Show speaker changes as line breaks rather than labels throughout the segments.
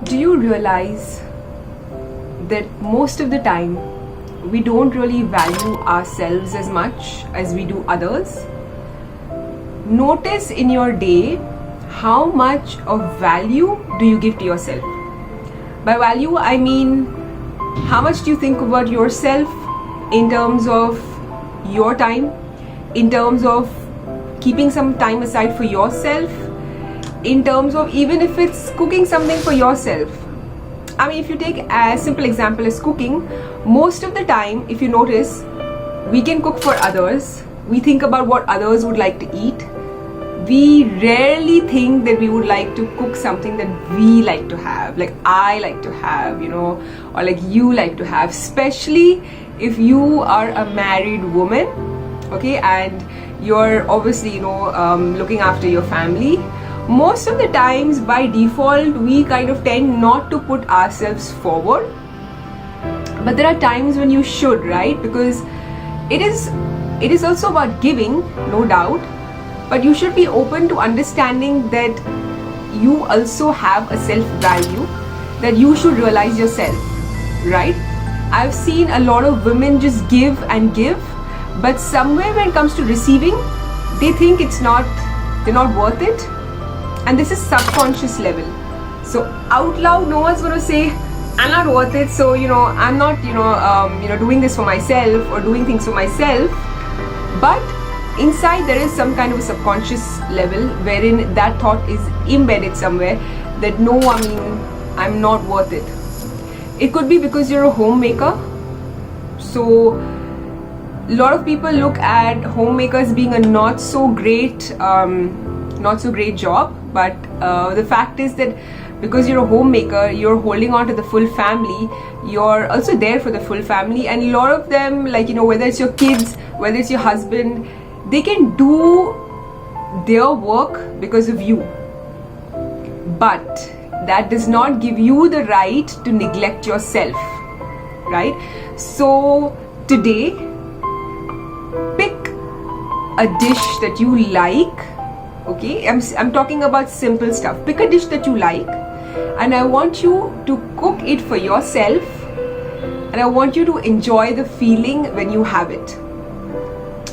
Do you realize that most of the time we don't really value ourselves as much as we do others? Notice in your day how much of value do you give to yourself. By value, I mean how much do you think about yourself in terms of your time, in terms of keeping some time aside for yourself, in terms of even if it's cooking something for yourself. I mean, if you take a simple example as cooking, most of the time, if you notice, we can cook for others. We think about what others would like to eat. We rarely think that we would like to cook something that we like to have, like I like to have, or like you like to have, especially if you are a married woman, okay, and you're obviously, looking after your family. Most of the times, by default, we kind of tend not to put ourselves forward. But there are times when you should, right? Because it is also about giving, no doubt. But you should be open to understanding that you also have a self-value, that you should realize yourself, right? I've seen a lot of women just give and give, but somewhere when it comes to receiving, they think they're not worth it. And this is subconscious level. So out loud, no one's going to say, I'm not worth it. So, I'm not, doing this for myself or doing things for myself. But inside there is some kind of a subconscious level wherein that thought is embedded somewhere that no, I'm not worth it. It could be because you're a homemaker. So a lot of people look at homemakers being a not so great job, but the fact is that because you're a homemaker, you're holding on to the full family, you're also there for the full family, and a lot of them, whether it's your kids, whether it's your husband, they can do their work because of you. But that does not give you the right to neglect yourself, right? So today, pick a dish that you like. Okay, I'm talking about simple stuff. Pick a dish that you like, and I want you to cook it for yourself, and I want you to enjoy the feeling when you have it.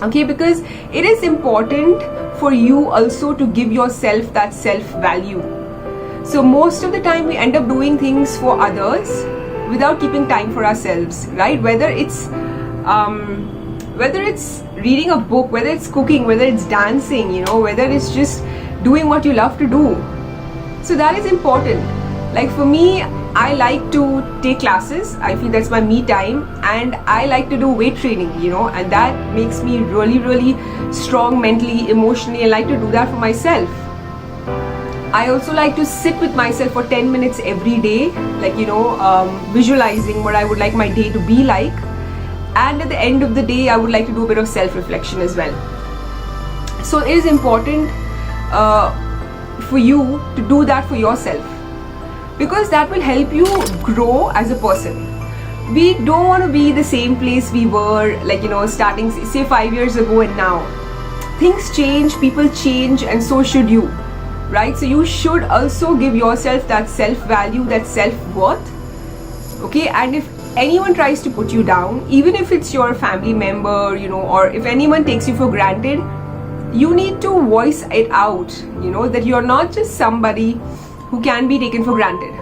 Okay, because it is important for you also to give yourself that self-value. So most of the time we end up doing things for others without keeping time for ourselves, right? Whether it's reading a book, whether it's cooking, whether it's dancing, whether it's just doing what you love to do. So that is important. Like for me, I like to take classes. I feel that's my me time, and I like to do weight training, and that makes me really, really strong mentally, emotionally. I like to do that for myself. I also like to sit with myself for 10 minutes every day, visualizing what I would like my day to be like. And at the end of the day, I would like to do a bit of self-reflection as well. So it is important for you to do that for yourself, because that will help you grow as a person. We don't want to be the same place we were, starting, say 5 years ago and now. Things change, people change, and so should you, right? So you should also give yourself that self-value, that self-worth, okay? And if anyone tries to put you down, even if it's your family member, or if anyone takes you for granted, you need to voice it out, that you're not just somebody who can be taken for granted.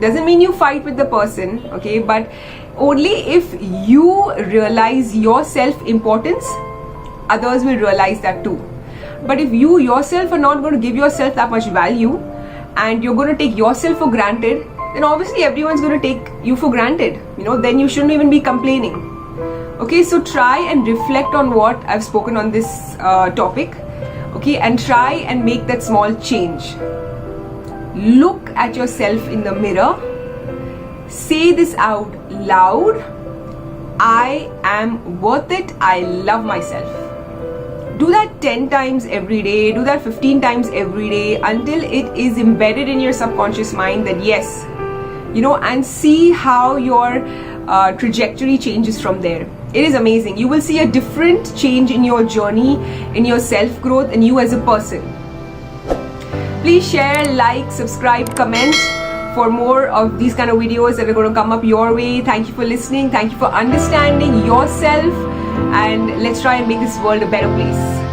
Doesn't mean you fight with the person, okay, but only if you realize your self-importance, others will realize that too. But if you yourself are not going to give yourself that much value, and you're going to take yourself for granted, then obviously everyone's going to take you for granted, then you shouldn't even be complaining. Okay, so try and reflect on what I've spoken on this topic, okay, and try and make that small change. Look at yourself in the mirror, say this out loud: I am worth it, I love myself. Do that 10 times every day, do that 15 times every day until it is embedded in your subconscious mind that yes, and see how your trajectory changes from there. It is amazing. You will see a different change in your journey, in your self-growth, and you as a person. Please share, like, subscribe, comment. for more of these kind of videos that are going to come up your way. Thank you for listening. Thank you for understanding yourself. And let's try and make this world a better place.